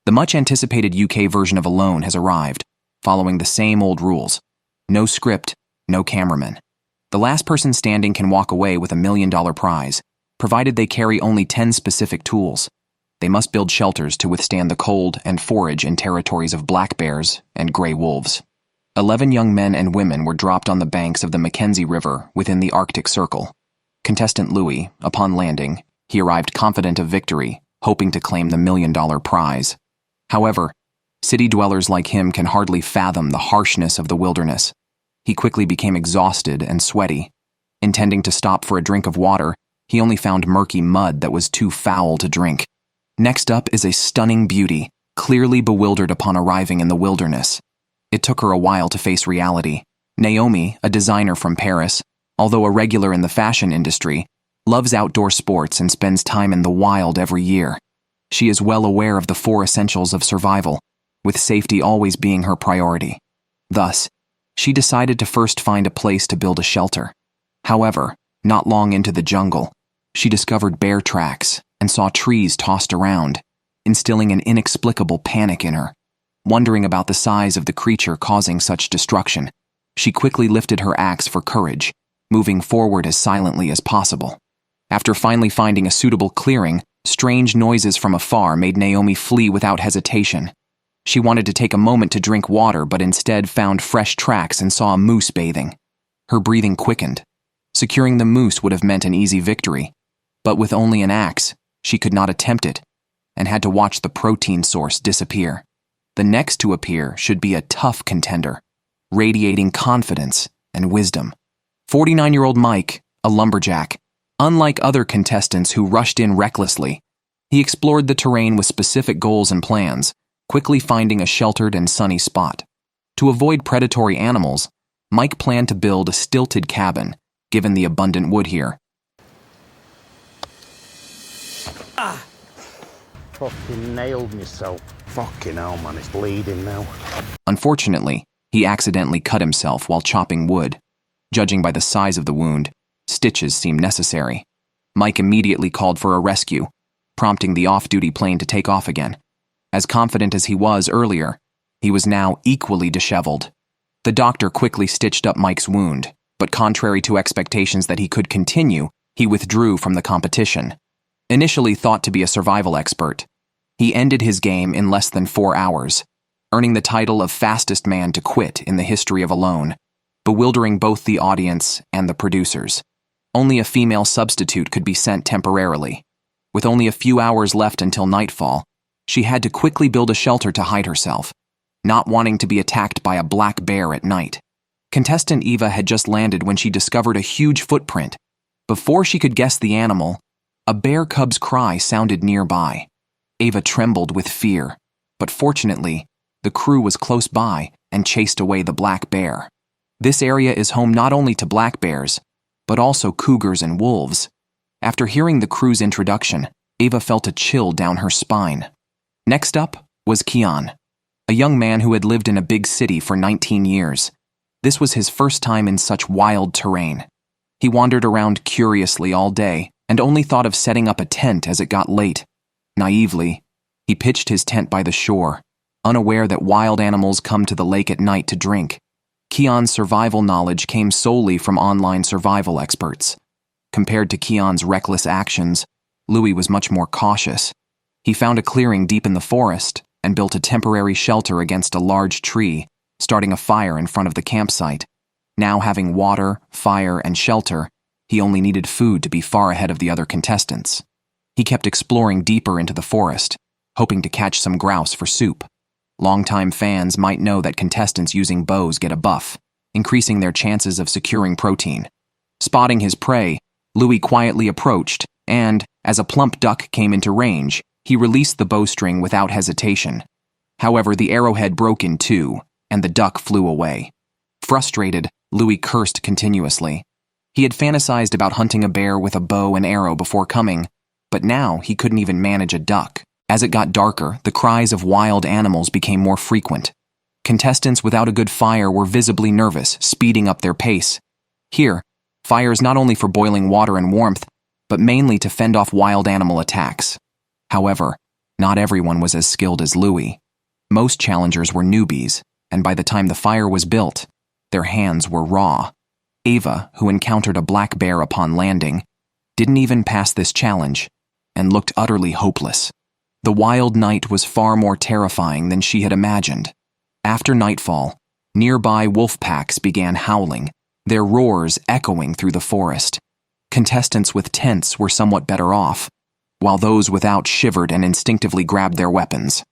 The much-anticipated UK version of Alone has arrived, following the same old rules. No script, no cameraman. The last person standing can walk away with $1 million prize, provided they carry only 10 specific tools. They must build shelters to withstand the cold and forage in territories of black bears and gray wolves. 11 young men and women were dropped on the banks of the Mackenzie River within the Arctic Circle. Contestant Louis, upon landing, he arrived confident of victory, hoping to claim the $1 million prize. However, city dwellers like him can hardly fathom the harshness of the wilderness. He quickly became exhausted and sweaty. Intending to stop for a drink of water, he only found murky mud that was too foul to drink. Next up is a stunning beauty, clearly bewildered upon arriving in the wilderness. It took her a while to face reality. Naomi, a designer from Paris, although a regular in the fashion industry, loves outdoor sports and spends time in the wild every year. She is well aware of the 4 essentials of survival, with safety always being her priority. Thus, she decided to first find a place to build a shelter. However, not long into the jungle, she discovered bear tracks and saw trees tossed around, instilling an inexplicable panic in her. Wondering about the size of the creature causing such destruction, she quickly lifted her axe for courage, moving forward as silently as possible. After finally finding a suitable clearing, strange noises from afar made Naomi flee without hesitation. She wanted to take a moment to drink water, but instead found fresh tracks and saw a moose bathing. Her breathing quickened. Securing the moose would have meant an easy victory, but with only an axe, she could not attempt it, and had to watch the protein source disappear. The next to appear should be a tough contender, radiating confidence and wisdom. 49-year-old Mike, a lumberjack. Unlike other contestants who rushed in recklessly, he explored the terrain with specific goals and plans, quickly finding a sheltered and sunny spot. To avoid predatory animals, Mike planned to build a stilted cabin, given the abundant wood here. Fucking nailed myself. Fucking hell, man, it's bleeding now. Unfortunately, he accidentally cut himself while chopping wood. Judging by the size of the wound, stitches seemed necessary. Mike immediately called for a rescue, prompting the off-duty plane to take off again. As confident as he was earlier, he was now equally disheveled. The doctor quickly stitched up Mike's wound, but contrary to expectations that he could continue, he withdrew from the competition. Initially thought to be a survival expert, he ended his game in less than 4 hours, earning the title of fastest man to quit in the history of Alone, bewildering both the audience and the producers. Only a female substitute could be sent temporarily. With only a few hours left until nightfall, she had to quickly build a shelter to hide herself, not wanting to be attacked by a black bear at night. Contestant Eva had just landed when she discovered a huge footprint. Before she could guess the animal, a bear cub's cry sounded nearby. Eva trembled with fear, but fortunately, the crew was close by and chased away the black bear. This area is home not only to black bears, but also cougars and wolves. After hearing the crew's introduction, Eva felt a chill down her spine. Next up was Keon, a young man who had lived in a big city for 19 years. This was his first time in such wild terrain. He wandered around curiously all day and only thought of setting up a tent as it got late. Naively, he pitched his tent by the shore, unaware that wild animals come to the lake at night to drink. Keon's survival knowledge came solely from online survival experts. Compared to Keon's reckless actions, Louis was much more cautious. He found a clearing deep in the forest and built a temporary shelter against a large tree, starting a fire in front of the campsite. Now having water, fire, and shelter, he only needed food to be far ahead of the other contestants. He kept exploring deeper into the forest, hoping to catch some grouse for soup. Longtime fans might know that contestants using bows get a buff, increasing their chances of securing protein. Spotting his prey, Louis quietly approached, and, as a plump duck came into range, he released the bowstring without hesitation. However, the arrowhead broke in two, and the duck flew away. Frustrated, Louis cursed continuously. He had fantasized about hunting a bear with a bow and arrow before coming, but now he couldn't even manage a duck. As it got darker, the cries of wild animals became more frequent. Contestants without a good fire were visibly nervous, speeding up their pace. Here, fire is not only for boiling water and warmth, but mainly to fend off wild animal attacks. However, Not everyone was as skilled as Louis. Most challengers were newbies, and by the time the fire was built, their hands were raw. Ava, who encountered a black bear upon landing, didn't even pass this challenge and looked utterly hopeless. The wild night was far more terrifying than she had imagined. After nightfall, nearby wolf packs began howling, their roars echoing through the forest. Contestants with tents were somewhat better off, while those without shivered and instinctively grabbed their weapons.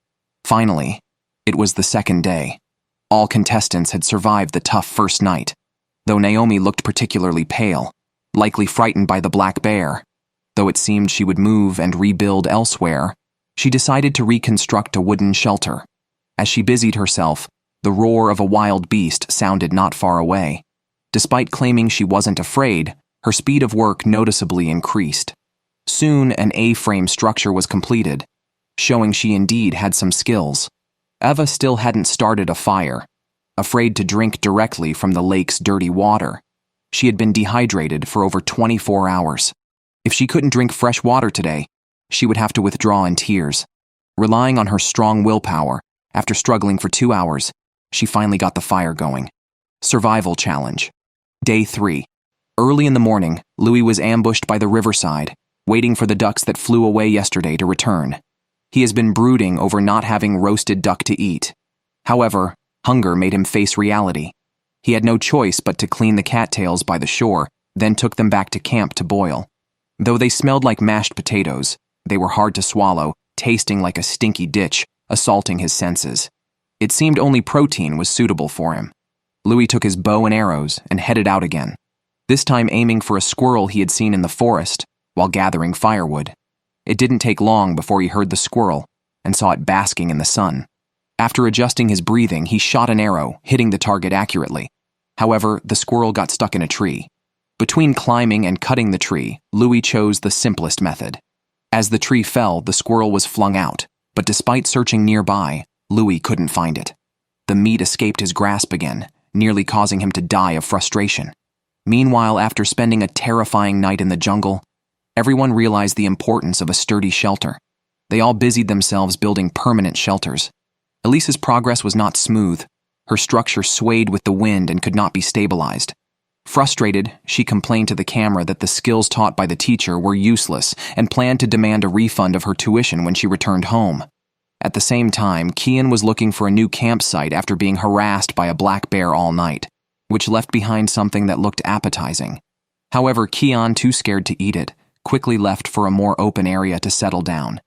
Finally, it was the second day. All contestants had survived the tough first night, though Naomi looked particularly pale, likely frightened by the black bear. Though it seemed she would move and rebuild elsewhere, she decided to reconstruct a wooden shelter. As she busied herself, the roar of a wild beast sounded not far away. Despite claiming she wasn't afraid, her speed of work noticeably increased. Soon, an A-frame structure was completed, showing she indeed had some skills. Eva still hadn't started a fire, afraid to drink directly from the lake's dirty water. She had been dehydrated for over 24 hours. If she couldn't drink fresh water today, she would have to withdraw in tears. Relying on her strong willpower, after struggling for 2 hours, she finally got the fire going. Survival challenge. Day 3. Early in the morning, Louis was ambushed by the riverside, waiting for the ducks that flew away yesterday to return. He has been brooding over not having roasted duck to eat. However, hunger made him face reality. He had no choice but to clean the cattails by the shore, then took them back to camp to boil. Though they smelled like mashed potatoes, they were hard to swallow, tasting like a stinky ditch, assaulting his senses. It seemed only protein was suitable for him. Louis took his bow and arrows and headed out again, this time aiming for a squirrel he had seen in the forest while gathering firewood. It didn't take long before he heard the squirrel and saw it basking in the sun. After adjusting his breathing, he shot an arrow, hitting the target accurately. However, the squirrel got stuck in a tree. Between climbing and cutting the tree, Louis chose the simplest method. As the tree fell, the squirrel was flung out, but despite searching nearby, Louis couldn't find it. The meat escaped his grasp again, nearly causing him to die of frustration. Meanwhile, after spending a terrifying night in the jungle, everyone realized the importance of a sturdy shelter. They all busied themselves building permanent shelters. Elise's progress was not smooth. Her structure swayed with the wind and could not be stabilized. Frustrated, she complained to the camera that the skills taught by the teacher were useless and planned to demand a refund of her tuition when she returned home. At the same time, Kian was looking for a new campsite after being harassed by a black bear all night, which left behind something that looked appetizing. However, Kian, too scared to eat it, quickly left for a more open area to settle down.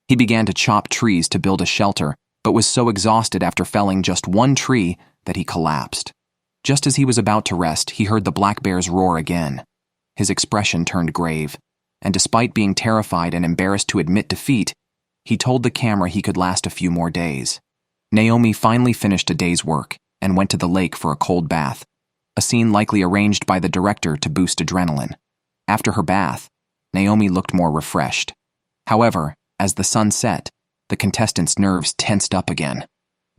He began to chop trees to build a shelter, but was so exhausted after felling just one tree that he collapsed. Just as he was about to rest, he heard the black bear's roar again. His expression turned grave, and despite being terrified and embarrassed to admit defeat, he told the camera he could last a few more days. Naomi finally finished a day's work and went to the lake for a cold bath, a scene likely arranged by the director to boost adrenaline. After her bath, Naomi looked more refreshed. However, as the sun set, the contestants' nerves tensed up again.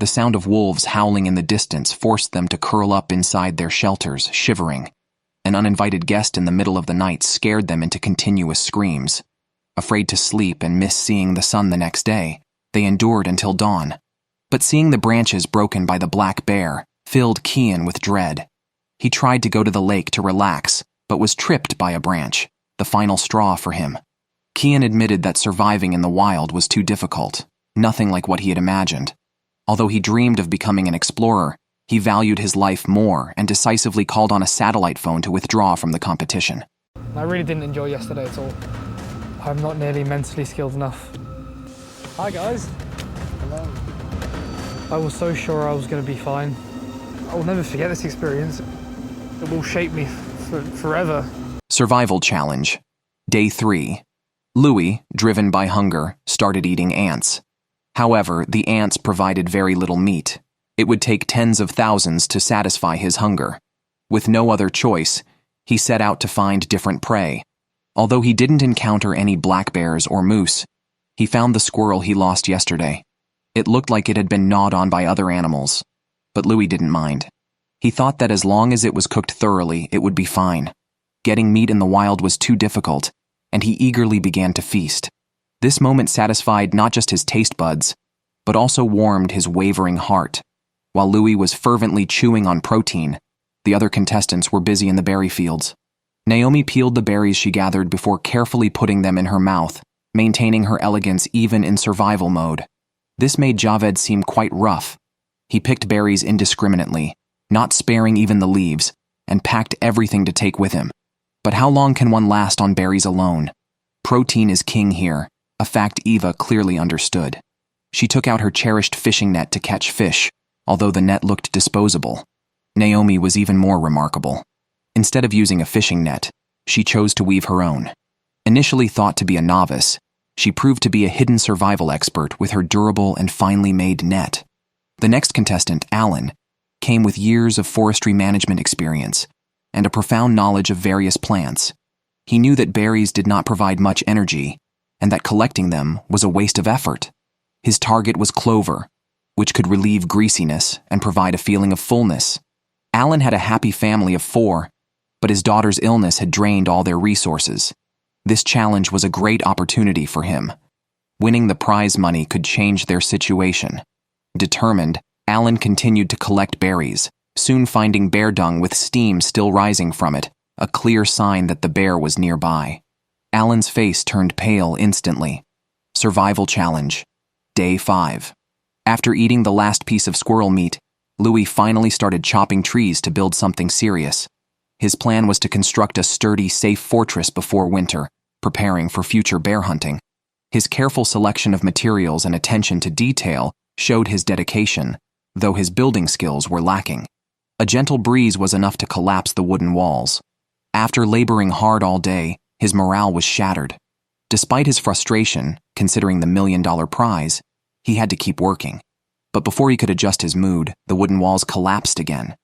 The sound of wolves howling in the distance forced them to curl up inside their shelters, shivering. An uninvited guest in the middle of the night scared them into continuous screams. Afraid to sleep and miss seeing the sun the next day, they endured until dawn. But seeing the branches broken by the black bear filled Kian with dread. He tried to go to the lake to relax, but was tripped by a branch, the final straw for him. Kian admitted that surviving in the wild was too difficult, nothing like what he had imagined. Although he dreamed of becoming an explorer, he valued his life more and decisively called on a satellite phone to withdraw from the competition. I really didn't enjoy yesterday at all. I'm not nearly mentally skilled enough. Hi guys. Hello. I was so sure I was going to be fine. I will never forget this experience. It will shape me forever. Survival challenge. Day 3. Louis, driven by hunger, started eating ants. However, the ants provided very little meat. It would take tens of thousands to satisfy his hunger. With no other choice, he set out to find different prey. Although he didn't encounter any black bears or moose, he found the squirrel he lost yesterday. It looked like it had been gnawed on by other animals, but Louis didn't mind. He thought that as long as it was cooked thoroughly, it would be fine. Getting meat in the wild was too difficult, and he eagerly began to feast. This moment satisfied not just his taste buds, but also warmed his wavering heart. While Louis was fervently chewing on protein, the other contestants were busy in the berry fields. Naomi peeled the berries she gathered before carefully putting them in her mouth, maintaining her elegance even in survival mode. This made Javed seem quite rough. He picked berries indiscriminately, not sparing even the leaves, and packed everything to take with him. But how long can one last on berries alone? Protein is king here, a fact Eva clearly understood. She took out her cherished fishing net to catch fish, although the net looked disposable. Naomi was even more remarkable. Instead of using a fishing net, she chose to weave her own. Initially thought to be a novice, she proved to be a hidden survival expert with her durable and finely made net. The next contestant, Alan, came with years of forestry management experience and a profound knowledge of various plants. He knew that berries did not provide much energy and that collecting them was a waste of effort. His target was clover, which could relieve greasiness and provide a feeling of fullness. Alan had a happy family of 4, but his daughter's illness had drained all their resources. This challenge was a great opportunity for him. Winning the prize money could change their situation. Determined, Alan continued to collect berries, soon finding bear dung with steam still rising from it, a clear sign that the bear was nearby. Alan's face turned pale instantly. Survival challenge. Day 5. After eating the last piece of squirrel meat, Louis finally started chopping trees to build something serious. His plan was to construct a sturdy, safe fortress before winter, preparing for future bear hunting. His careful selection of materials and attention to detail showed his dedication, though his building skills were lacking. A gentle breeze was enough to collapse the wooden walls. After laboring hard all day, his morale was shattered. Despite his frustration, considering the $1 million prize, he had to keep working. But before he could adjust his mood, the wooden walls collapsed again.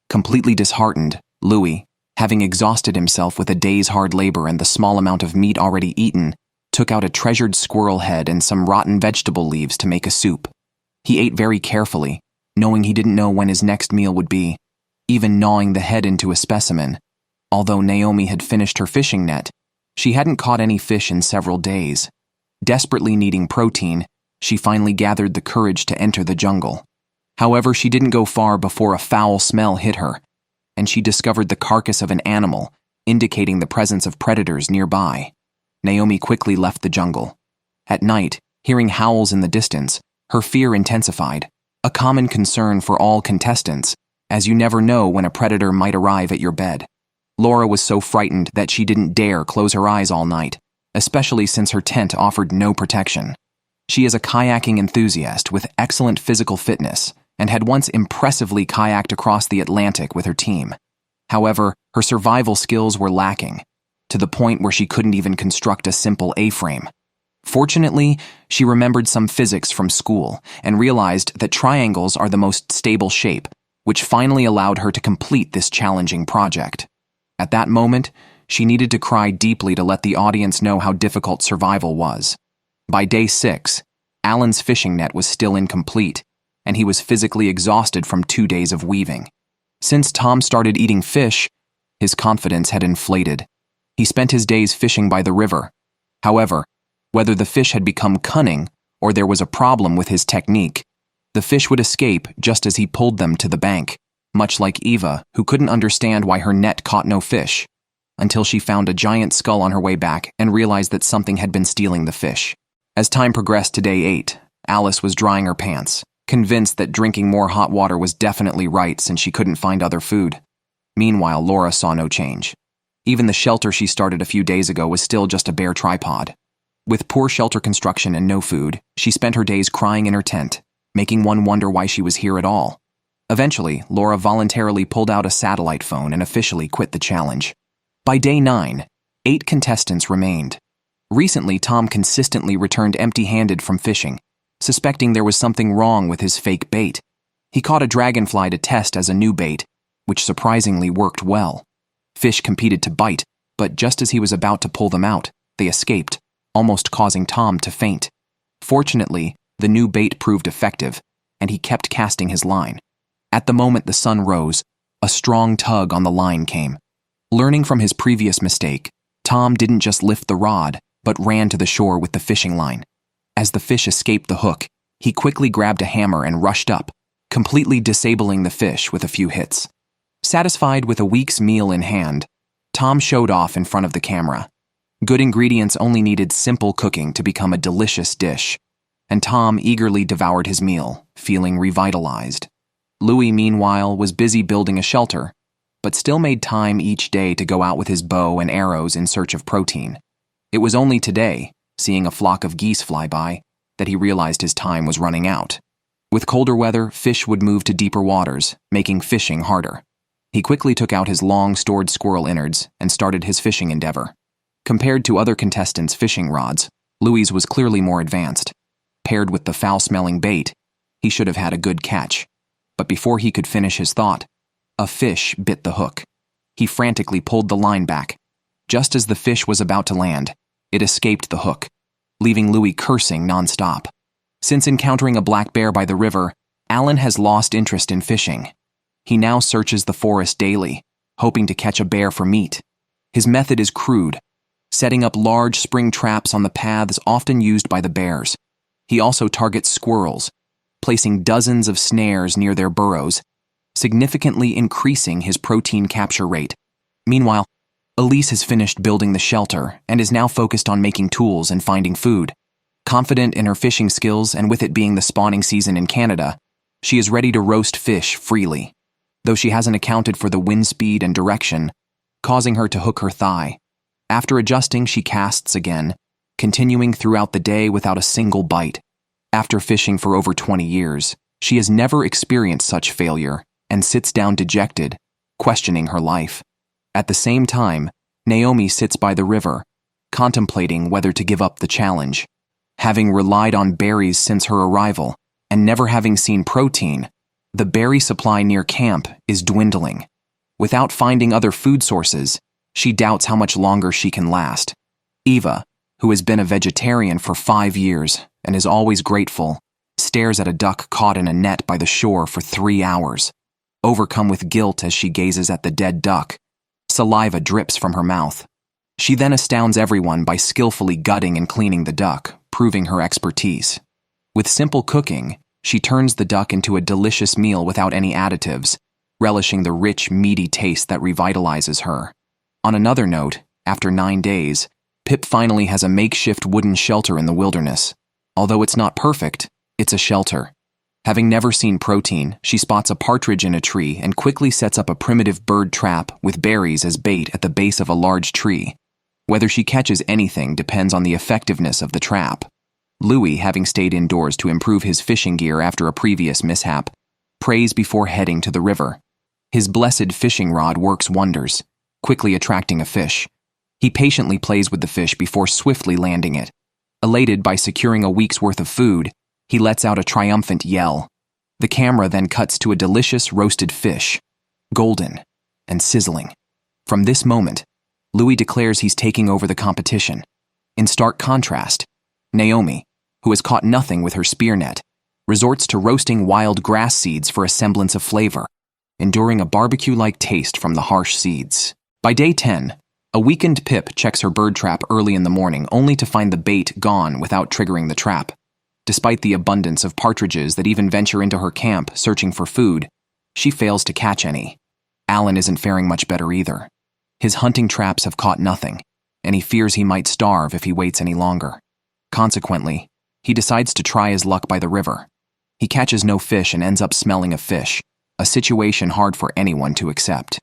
Completely disheartened, Louis, having exhausted himself with a day's hard labor and the small amount of meat already eaten, took out a treasured squirrel head and some rotten vegetable leaves to make a soup. He ate very carefully, knowing he didn't know when his next meal would be, even gnawing the head into a specimen. Although Naomi had finished her fishing net, she hadn't caught any fish in several days. Desperately needing protein, she finally gathered the courage to enter the jungle. However, she didn't go far before a foul smell hit her, and she discovered the carcass of an animal, indicating the presence of predators nearby. Naomi quickly left the jungle. At night, hearing howls in the distance, her fear intensified, a common concern for all contestants, as you never know when a predator might arrive at your bed. Laura was so frightened that she didn't dare close her eyes all night, especially since her tent offered no protection. She is a kayaking enthusiast with excellent physical fitness and had once impressively kayaked across the Atlantic with her team. However, her survival skills were lacking, to the point where she couldn't even construct a simple A-frame. Fortunately, she remembered some physics from school and realized that triangles are the most stable shape, which finally allowed her to complete this challenging project. At that moment, she needed to cry deeply to let the audience know how difficult survival was. By day 6, Alan's fishing net was still incomplete, and he was physically exhausted from 2 days of weaving. Since Tom started eating fish, his confidence had inflated. He spent his days fishing by the river. However, whether the fish had become cunning or there was a problem with his technique, the fish would escape just as he pulled them to the bank, much like Eva, who couldn't understand why her net caught no fish, until she found a giant skull on her way back and realized that something had been stealing the fish. As time progressed to day 8, Alice was drying her pants, convinced that drinking more hot water was definitely right since she couldn't find other food. Meanwhile, Laura saw no change. Even the shelter she started a few days ago was still just a bare tripod. With poor shelter construction and no food, she spent her days crying in her tent, making one wonder why she was here at all. Eventually, Laura voluntarily pulled out a satellite phone and officially quit the challenge. By day 9, 8 contestants remained. Recently, Tom consistently returned empty-handed from fishing, suspecting there was something wrong with his fake bait. He caught a dragonfly to test as a new bait, which surprisingly worked well. Fish competed to bite, but just as he was about to pull them out, they escaped, almost causing Tom to faint. Fortunately, the new bait proved effective, and he kept casting his line. At the moment the sun rose, a strong tug on the line came. Learning from his previous mistake, Tom didn't just lift the rod, but ran to the shore with the fishing line. As the fish escaped the hook, he quickly grabbed a hammer and rushed up, completely disabling the fish with a few hits. Satisfied with a week's meal in hand, Tom showed off in front of the camera. Good ingredients only needed simple cooking to become a delicious dish, and Tom eagerly devoured his meal, feeling revitalized. Louis, meanwhile, was busy building a shelter, but still made time each day to go out with his bow and arrows in search of protein. It was only today, seeing a flock of geese fly by, that he realized his time was running out. With colder weather, fish would move to deeper waters, making fishing harder. He quickly took out his long-stored squirrel innards and started his fishing endeavor. Compared to other contestants' fishing rods, Louis' was clearly more advanced. Paired with the foul-smelling bait, he should have had a good catch. But before he could finish his thought, a fish bit the hook. He frantically pulled the line back. Just as the fish was about to land, it escaped the hook, leaving Louis cursing nonstop. Since encountering a black bear by the river, Alan has lost interest in fishing. He now searches the forest daily, hoping to catch a bear for meat. His method is crude, setting up large spring traps on the paths often used by the bears. He also targets squirrels, placing dozens of snares near their burrows, significantly increasing his protein capture rate. Meanwhile, Elise has finished building the shelter and is now focused on making tools and finding food. Confident in her fishing skills and with it being the spawning season in Canada, she is ready to roast fish freely, though she hasn't accounted for the wind speed and direction, causing her to hook her thigh. After adjusting, she casts again, continuing throughout the day without a single bite. After fishing for over 20 years, she has never experienced such failure and sits down dejected, questioning her life. At the same time, Naomi sits by the river, contemplating whether to give up the challenge. Having relied on berries since her arrival and never having seen protein, the berry supply near camp is dwindling. Without finding other food sources, she doubts how much longer she can last. Eva, who has been a vegetarian for 5 years and is always grateful, stares at a duck caught in a net by the shore for 3 hours. Overcome with guilt as she gazes at the dead duck, saliva drips from her mouth. She then astounds everyone by skillfully gutting and cleaning the duck, proving her expertise. With simple cooking, she turns the duck into a delicious meal without any additives, relishing the rich, meaty taste that revitalizes her. On another note, after 9 days, Pip finally has a makeshift wooden shelter in the wilderness. Although it's not perfect, it's a shelter. Having never seen protein, she spots a partridge in a tree and quickly sets up a primitive bird trap with berries as bait at the base of a large tree. Whether she catches anything depends on the effectiveness of the trap. Louis, having stayed indoors to improve his fishing gear after a previous mishap, prays before heading to the river. His blessed fishing rod works wonders, quickly attracting a fish. He patiently plays with the fish before swiftly landing it. Elated by securing a week's worth of food, he lets out a triumphant yell. The camera then cuts to a delicious roasted fish, golden and sizzling. From this moment, Louis declares he's taking over the competition. In stark contrast, Naomi, who has caught nothing with her spear net, resorts to roasting wild grass seeds for a semblance of flavor, enduring a barbecue-like taste from the harsh seeds. By day 10, a weakened Pip checks her bird trap early in the morning only to find the bait gone without triggering the trap. Despite the abundance of partridges that even venture into her camp searching for food, she fails to catch any. Alan isn't faring much better either. His hunting traps have caught nothing, and he fears he might starve if he waits any longer. Consequently, he decides to try his luck by the river. He catches no fish and ends up smelling of fish, a situation hard for anyone to accept.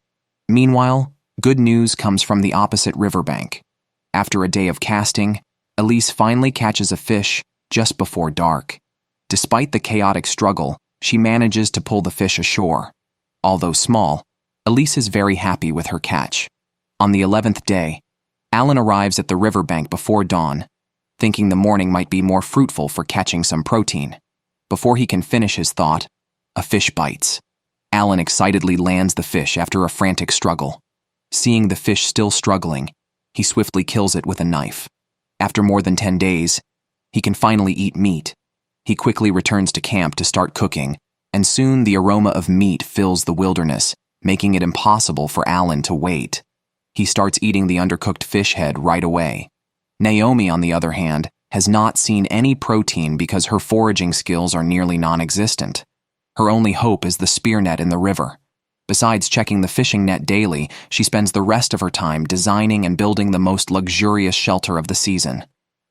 Meanwhile, good news comes from the opposite riverbank. After a day of casting, Elise finally catches a fish just before dark. Despite the chaotic struggle, she manages to pull the fish ashore. Although small, Elise is very happy with her catch. On the 11th day, Alan arrives at the riverbank before dawn, thinking the morning might be more fruitful for catching some protein. Before he can finish his thought, a fish bites. Alan excitedly lands the fish after a frantic struggle. Seeing the fish still struggling, he swiftly kills it with a knife. After more than 10 days, he can finally eat meat. He quickly returns to camp to start cooking, and soon the aroma of meat fills the wilderness, making it impossible for Alan to wait. He starts eating the undercooked fish head right away. Naomi, on the other hand, has not seen any protein because her foraging skills are nearly non-existent. Her only hope is the spear net in the river. Besides checking the fishing net daily, she spends the rest of her time designing and building the most luxurious shelter of the season.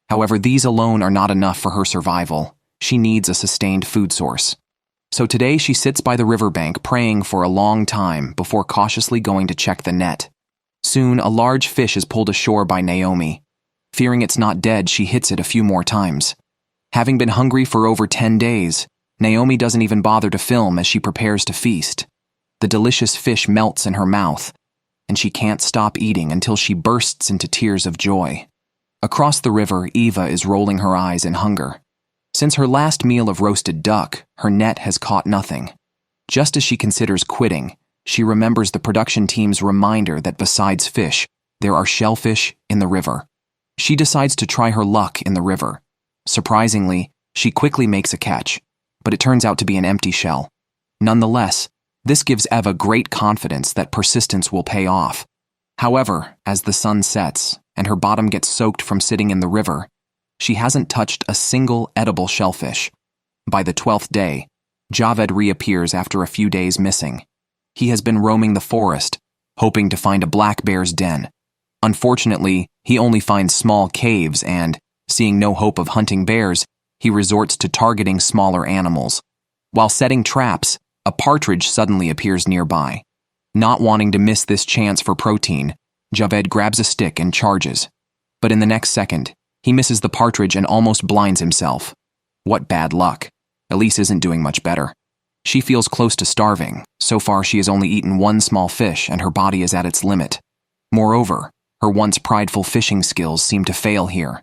However, these alone are not enough for her survival. She needs a sustained food source. So today she sits by the riverbank praying for a long time before cautiously going to check the net. Soon, a large fish is pulled ashore by Naomi. Fearing it's not dead, she hits it a few more times. Having been hungry for over 10 days, Naomi doesn't even bother to film as she prepares to feast. The delicious fish melts in her mouth, and she can't stop eating until she bursts into tears of joy. Across the river, Eva is rolling her eyes in hunger. Since her last meal of roasted duck, her net has caught nothing. Just as she considers quitting, she remembers the production team's reminder that besides fish, there are shellfish in the river. She decides to try her luck in the river. Surprisingly, she quickly makes a catch, but it turns out to be an empty shell. Nonetheless, this gives Eva great confidence that persistence will pay off. However, as the sun sets and her bottom gets soaked from sitting in the river, she hasn't touched a single edible shellfish. By the 12th day, Javed reappears after a few days missing. He has been roaming the forest, hoping to find a black bear's den. Unfortunately, he only finds small caves and, seeing no hope of hunting bears, he resorts to targeting smaller animals. While setting traps, a partridge suddenly appears nearby. Not wanting to miss this chance for protein, Javed grabs a stick and charges. But in the next second, he misses the partridge and almost blinds himself. What bad luck. Elise isn't doing much better. She feels close to starving. So far, she has only eaten one small fish and her body is at its limit. Moreover, her once prideful fishing skills seem to fail here.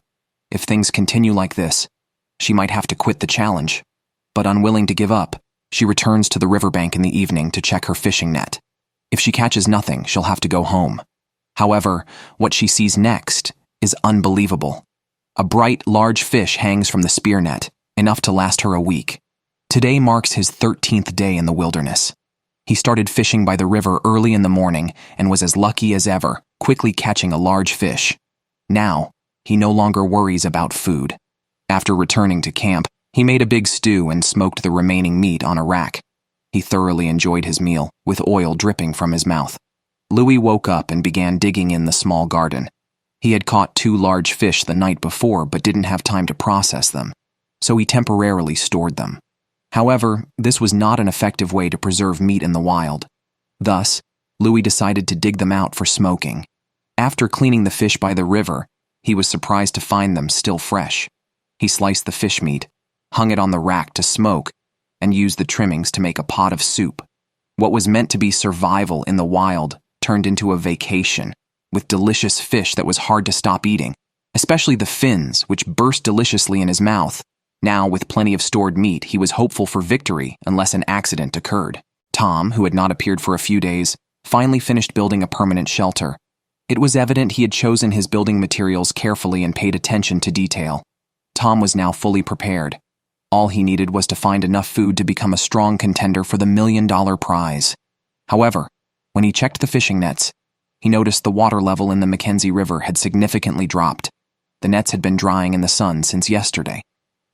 If things continue like this, she might have to quit the challenge. But unwilling to give up, she returns to the riverbank in the evening to check her fishing net. If she catches nothing, she'll have to go home. However, what she sees next is unbelievable. A bright, large fish hangs from the spear net, enough to last her a week. Today marks his 13th day in the wilderness. He started fishing by the river early in the morning and was as lucky as ever, quickly catching a large fish. Now, he no longer worries about food. After returning to camp, he made a big stew and smoked the remaining meat on a rack. He thoroughly enjoyed his meal, with oil dripping from his mouth. Louis woke up and began digging in the small garden. He had caught 2 large fish the night before but didn't have time to process them, so he temporarily stored them. However, this was not an effective way to preserve meat in the wild. Thus, Louis decided to dig them out for smoking. After cleaning the fish by the river, he was surprised to find them still fresh. He sliced the fish meat, hung it on the rack to smoke, and used the trimmings to make a pot of soup. What was meant to be survival in the wild turned into a vacation, with delicious fish that was hard to stop eating, especially the fins, which burst deliciously in his mouth. Now, with plenty of stored meat, he was hopeful for victory unless an accident occurred. Tom, who had not appeared for a few days, finally finished building a permanent shelter. It was evident he had chosen his building materials carefully and paid attention to detail. Tom was now fully prepared. All he needed was to find enough food to become a strong contender for the $1 million prize. However, when he checked the fishing nets, he noticed the water level in the Mackenzie River had significantly dropped. The nets had been drying in the sun since yesterday.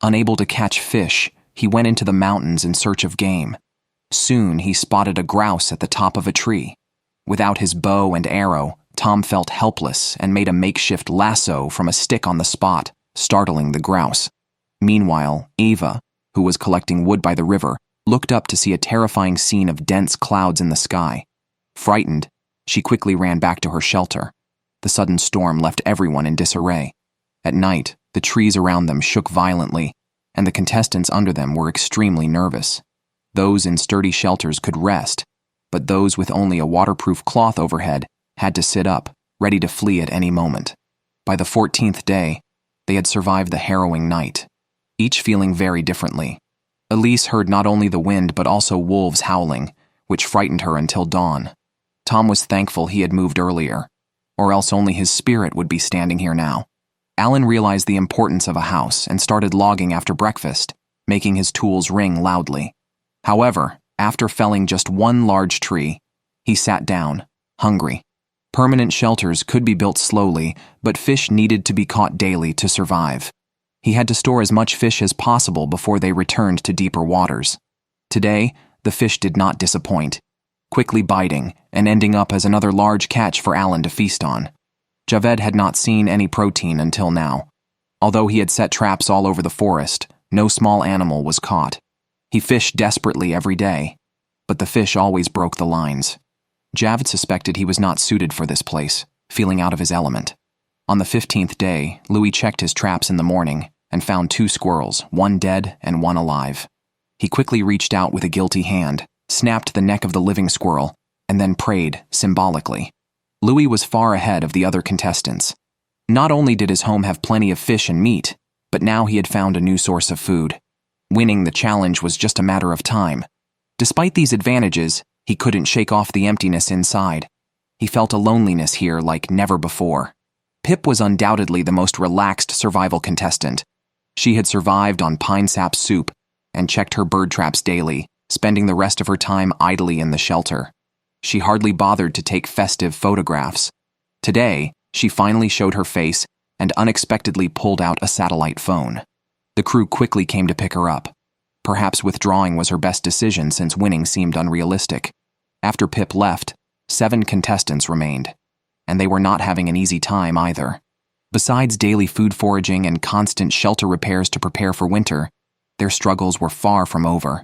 Unable to catch fish, he went into the mountains in search of game. Soon he spotted a grouse at the top of a tree. Without his bow and arrow, Tom felt helpless and made a makeshift lasso from a stick on the spot, startling the grouse. Meanwhile, Eva, who was collecting wood by the river, looked up to see a terrifying scene of dense clouds in the sky. Frightened, she quickly ran back to her shelter. The sudden storm left everyone in disarray. At night, the trees around them shook violently, and the contestants under them were extremely nervous. Those in sturdy shelters could rest, but those with only a waterproof cloth overhead had to sit up, ready to flee at any moment. By the 14th day, they had survived the harrowing night, each feeling very differently. Elise heard not only the wind but also wolves howling, which frightened her until dawn. Tom was thankful he had moved earlier, or else only his spirit would be standing here now. Alan realized the importance of a house and started logging after breakfast, making his tools ring loudly. However, after felling just one large tree, he sat down, hungry. Permanent shelters could be built slowly, but fish needed to be caught daily to survive. He had to store as much fish as possible before they returned to deeper waters. Today, the fish did not disappoint, quickly biting and ending up as another large catch for Alan to feast on. Javed had not seen any protein until now. Although he had set traps all over the forest, no small animal was caught. He fished desperately every day, but the fish always broke the lines. Javed suspected he was not suited for this place, feeling out of his element. On the 15th day, Louis checked his traps in the morning and found 2 squirrels, one dead and one alive. He quickly reached out with a guilty hand, snapped the neck of the living squirrel, and then prayed, symbolically. Louis was far ahead of the other contestants. Not only did his home have plenty of fish and meat, but now he had found a new source of food. Winning the challenge was just a matter of time. Despite these advantages, he couldn't shake off the emptiness inside. He felt a loneliness here like never before. Pip was undoubtedly the most relaxed survival contestant. She had survived on pine sap soup and checked her bird traps daily, spending the rest of her time idly in the shelter. She hardly bothered to take festive photographs. Today, she finally showed her face and unexpectedly pulled out a satellite phone. The crew quickly came to pick her up. Perhaps withdrawing was her best decision since winning seemed unrealistic. After Pip left, 7 contestants remained, and they were not having an easy time either. Besides daily food foraging and constant shelter repairs to prepare for winter, their struggles were far from over.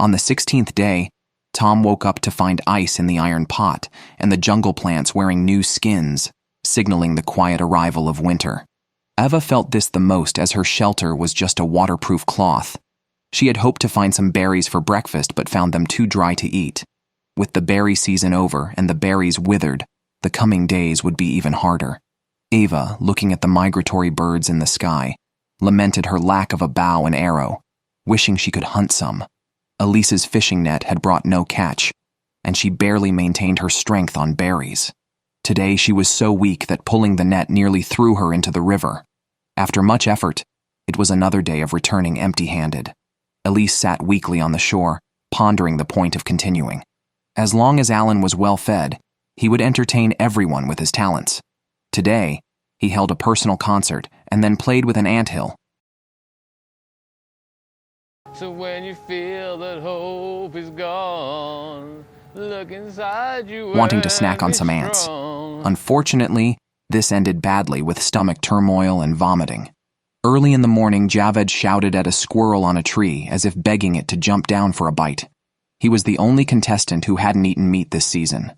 On the 16th day, Tom woke up to find ice in the iron pot and the jungle plants wearing new skins, signaling the quiet arrival of winter. Eva felt this the most as her shelter was just a waterproof cloth. She had hoped to find some berries for breakfast but found them too dry to eat. With the berry season over and the berries withered, the coming days would be even harder. Eva, looking at the migratory birds in the sky, lamented her lack of a bow and arrow, wishing she could hunt some. Elise's fishing net had brought no catch, and she barely maintained her strength on berries. Today she was so weak that pulling the net nearly threw her into the river. After much effort, it was another day of returning empty-handed. Elise sat weakly on the shore, pondering the point of continuing. As long as Alan was well-fed, he would entertain everyone with his talents. Today, he held a personal concert and then played with an anthill. So when you feel that hope is gone, look inside you. Wanting to snack on some ants. Unfortunately, this ended badly with stomach turmoil and vomiting. Early in the morning, Javed shouted at a squirrel on a tree as if begging it to jump down for a bite. He was the only contestant who hadn't eaten meat this season.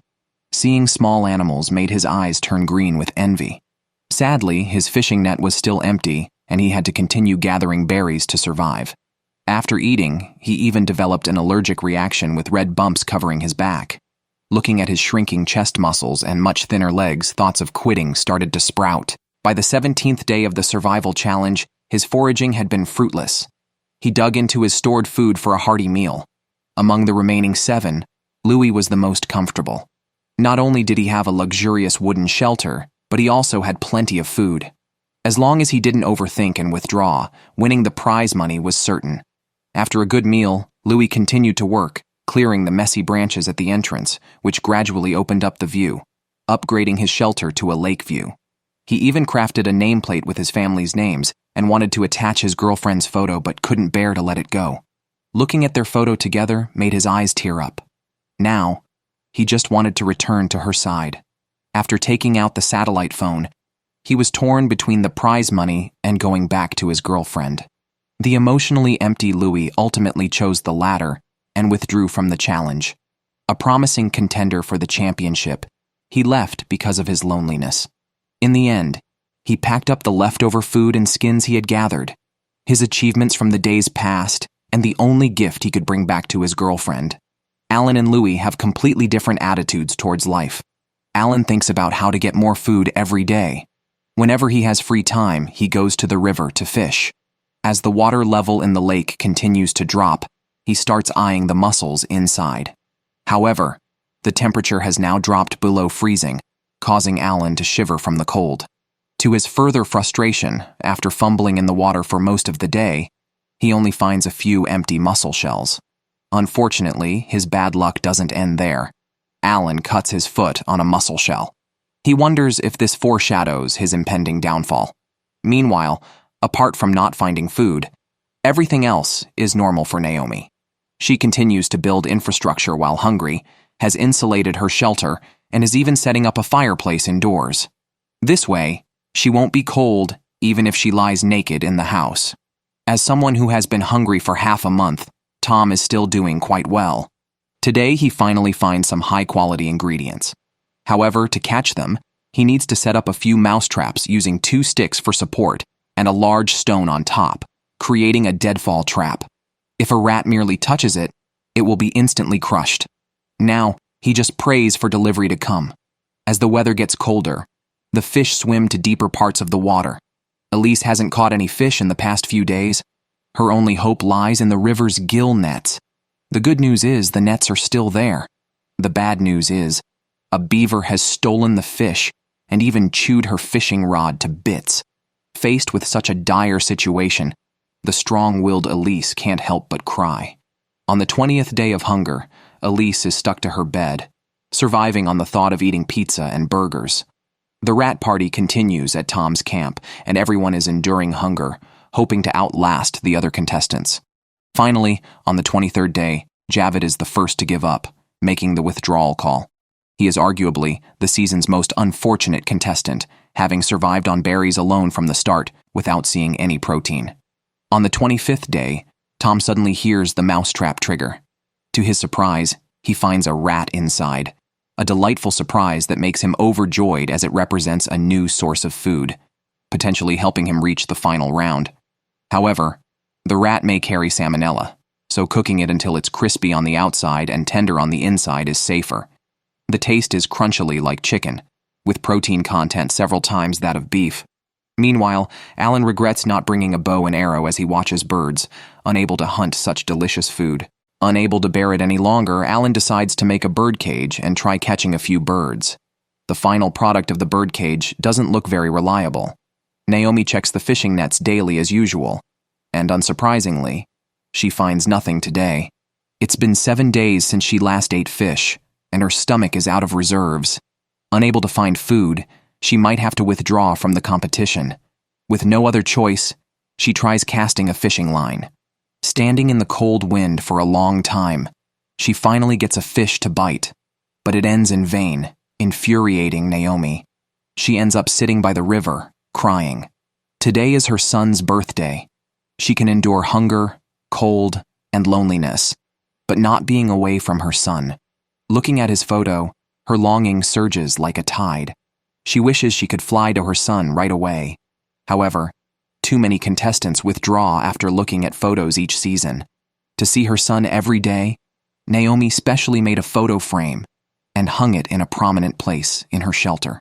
Seeing small animals made his eyes turn green with envy. Sadly, his fishing net was still empty, and he had to continue gathering berries to survive. After eating, he even developed an allergic reaction with red bumps covering his back. Looking at his shrinking chest muscles and much thinner legs, thoughts of quitting started to sprout. By the 17th day of the survival challenge, his foraging had been fruitless. He dug into his stored food for a hearty meal. Among the remaining 7, Louis was the most comfortable. Not only did he have a luxurious wooden shelter, but he also had plenty of food. As long as he didn't overthink and withdraw, winning the prize money was certain. After a good meal, Louis continued to work, clearing the messy branches at the entrance, which gradually opened up the view, upgrading his shelter to a lake view. He even crafted a nameplate with his family's names and wanted to attach his girlfriend's photo but couldn't bear to let it go. Looking at their photo together made his eyes tear up. Now, he just wanted to return to her side. After taking out the satellite phone, he was torn between the prize money and going back to his girlfriend. The emotionally empty Louis ultimately chose the latter and withdrew from the challenge. A promising contender for the championship, he left because of his loneliness. In the end, he packed up the leftover food and skins he had gathered, his achievements from the days past, and the only gift he could bring back to his girlfriend. Alan and Louis have completely different attitudes towards life. Alan thinks about how to get more food every day. Whenever he has free time, he goes to the river to fish. As the water level in the lake continues to drop, he starts eyeing the mussels inside. However, the temperature has now dropped below freezing, causing Alan to shiver from the cold. To his further frustration, after fumbling in the water for most of the day, he only finds a few empty mussel shells. Unfortunately, his bad luck doesn't end there. Alan cuts his foot on a mussel shell. He wonders if this foreshadows his impending downfall. Meanwhile, apart from not finding food, everything else is normal for Naomi. She continues to build infrastructure while hungry, has insulated her shelter, and is even setting up a fireplace indoors. This way, she won't be cold even if she lies naked in the house. As someone who has been hungry for half a month, Tom is still doing quite well. Today, he finally finds some high-quality ingredients. However, to catch them, he needs to set up a few mousetraps using 2 sticks for support and a large stone on top, creating a deadfall trap. If a rat merely touches it, it will be instantly crushed. Now, he just prays for delivery to come. As the weather gets colder, the fish swim to deeper parts of the water. Elise hasn't caught any fish in the past few days. Her only hope lies in the river's gill nets. The good news is the nets are still there. The bad news is a beaver has stolen the fish and even chewed her fishing rod to bits. Faced with such a dire situation, the strong-willed Elise can't help but cry. On the 20th day of hunger, Elise is stuck to her bed, surviving on the thought of eating pizza and burgers. The rat party continues at Tom's camp, and everyone is enduring hunger, hoping to outlast the other contestants. Finally, on the 23rd day, Javid is the first to give up, making the withdrawal call. He is arguably the season's most unfortunate contestant, having survived on berries alone from the start without seeing any protein. On the 25th day, Tom suddenly hears the mousetrap trigger. To his surprise, he finds a rat inside. A delightful surprise that makes him overjoyed as it represents a new source of food, potentially helping him reach the final round. However, the rat may carry salmonella, so cooking it until it's crispy on the outside and tender on the inside is safer. The taste is crunchily like chicken, with protein content several times that of beef. Meanwhile, Alan regrets not bringing a bow and arrow as he watches birds, unable to hunt such delicious food. Unable to bear it any longer, Alan decides to make a bird cage and try catching a few birds. The final product of the bird cage doesn't look very reliable. Naomi checks the fishing nets daily as usual, and unsurprisingly, she finds nothing today. It's been 7 days since she last ate fish, and her stomach is out of reserves. Unable to find food, she might have to withdraw from the competition. With no other choice, she tries casting a fishing line. Standing in the cold wind for a long time, she finally gets a fish to bite, but it ends in vain, infuriating Naomi. She ends up sitting by the river, crying. Today is her son's birthday. She can endure hunger, cold, and loneliness, but not being away from her son. Looking at his photo, her longing surges like a tide. She wishes she could fly to her son right away. However, too many contestants withdraw after looking at photos each season. To see her son every day, Naomi specially made a photo frame and hung it in a prominent place in her shelter.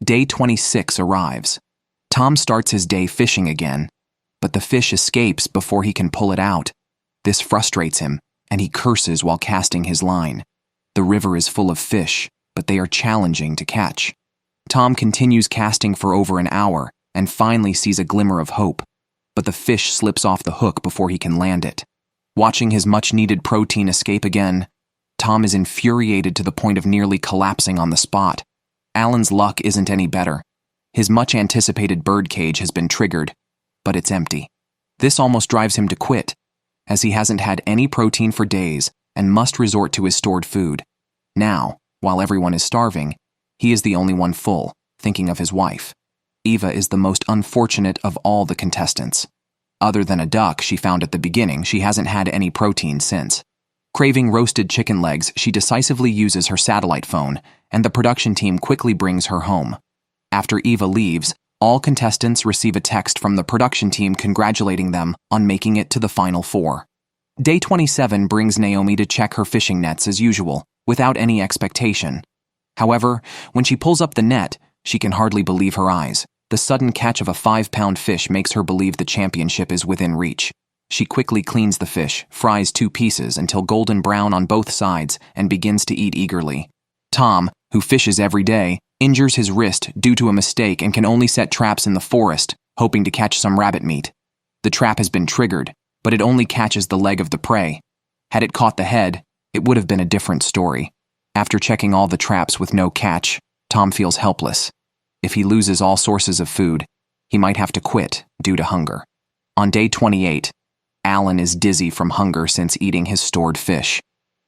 Day 26 arrives. Tom starts his day fishing again, but the fish escapes before he can pull it out. This frustrates him, and he curses while casting his line. The river is full of fish, but they are challenging to catch. Tom continues casting for over an hour, and finally sees a glimmer of hope, but the fish slips off the hook before he can land it. Watching his much-needed protein escape again, Tom is infuriated to the point of nearly collapsing on the spot. Alan's luck isn't any better. His much-anticipated bird cage has been triggered, but it's empty. This almost drives him to quit, as he hasn't had any protein for days and must resort to his stored food. Now, while everyone is starving, he is the only one full, thinking of his wife. Eva is the most unfortunate of all the contestants. Other than a duck she found at the beginning, she hasn't had any protein since. Craving roasted chicken legs, she decisively uses her satellite phone, and the production team quickly brings her home. After Eva leaves, all contestants receive a text from the production team congratulating them on making it to the final 4. Day 27 brings Naomi to check her fishing nets as usual, without any expectation. However, when she pulls up the net, she can hardly believe her eyes. The sudden catch of a 5-pound fish makes her believe the championship is within reach. She quickly cleans the fish, fries 2 pieces until golden brown on both sides, and begins to eat eagerly. Tom, who fishes every day, injures his wrist due to a mistake and can only set traps in the forest, hoping to catch some rabbit meat. The trap has been triggered, but it only catches the leg of the prey. Had it caught the head, it would have been a different story. After checking all the traps with no catch, Tom feels helpless. If he loses all sources of food, he might have to quit due to hunger. On day 28, Alan is dizzy from hunger since eating his stored fish.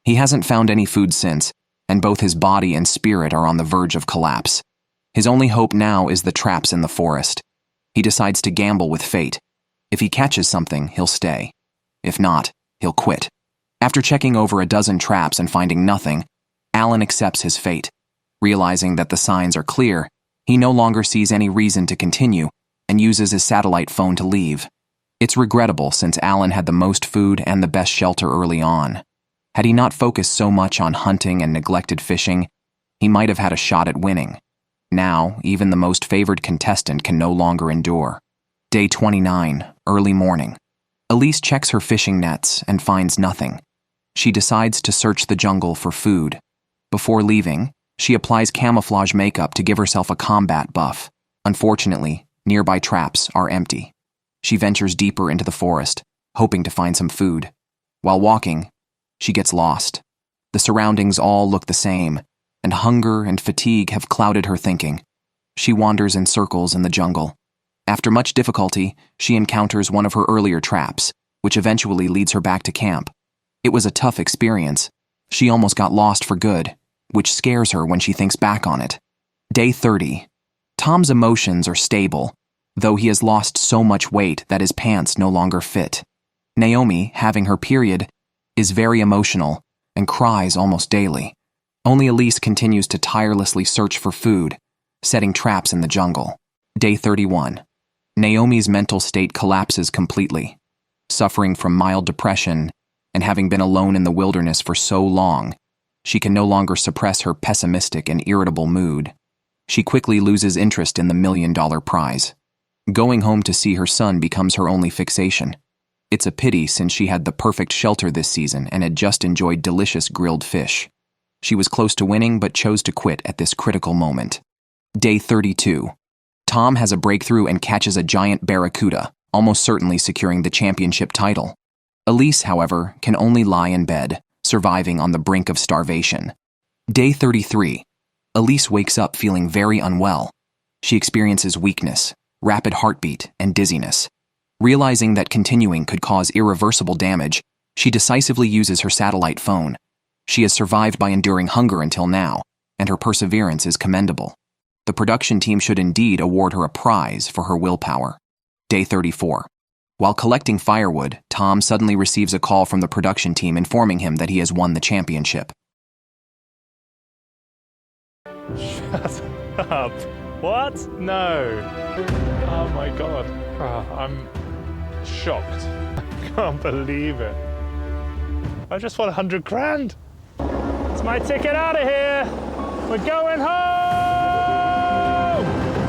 He hasn't found any food since, and both his body and spirit are on the verge of collapse. His only hope now is the traps in the forest. He decides to gamble with fate. If he catches something, he'll stay. If not, he'll quit. After checking over a dozen traps and finding nothing, Alan accepts his fate. Realizing that the signs are clear, he no longer sees any reason to continue and uses his satellite phone to leave. It's regrettable since Alan had the most food and the best shelter early on. Had he not focused so much on hunting and neglected fishing, he might have had a shot at winning. Now, even the most favored contestant can no longer endure. Day 29, early morning. Elise checks her fishing nets and finds nothing. She decides to search the jungle for food. Before leaving, she applies camouflage makeup to give herself a combat buff. Unfortunately, nearby traps are empty. She ventures deeper into the forest, hoping to find some food. While walking, she gets lost. The surroundings all look the same, and hunger and fatigue have clouded her thinking. She wanders in circles in the jungle. After much difficulty, she encounters one of her earlier traps, which eventually leads her back to camp. It was a tough experience. She almost got lost for good, which scares her when she thinks back on it. Day 30. Tom's emotions are stable, though he has lost so much weight that his pants no longer fit. Naomi, having her period, is very emotional and cries almost daily. Only Elise continues to tirelessly search for food, setting traps in the jungle. Day 31. Naomi's mental state collapses completely. Suffering from mild depression and having been alone in the wilderness for so long, she can no longer suppress her pessimistic and irritable mood. She quickly loses interest in the $1 million prize. Going home to see her son becomes her only fixation. It's a pity since she had the perfect shelter this season and had just enjoyed delicious grilled fish. She was close to winning but chose to quit at this critical moment. Day 32. Tom has a breakthrough and catches a giant barracuda, almost certainly securing the championship title. Elise, however, can only lie in bed, surviving on the brink of starvation. Day 33. Elise wakes up feeling very unwell. She experiences weakness, rapid heartbeat, and dizziness. Realizing that continuing could cause irreversible damage, she decisively uses her satellite phone. She has survived by enduring hunger until now, and her perseverance is commendable. The production team should indeed award her a prize for her willpower. Day 34. While collecting firewood, Tom suddenly receives a call from the production team informing him that he has won the championship. Shut up. What? No. Oh my god. Oh, I'm shocked. I can't believe it. I just won 100 grand. It's my ticket out of here. We're going home.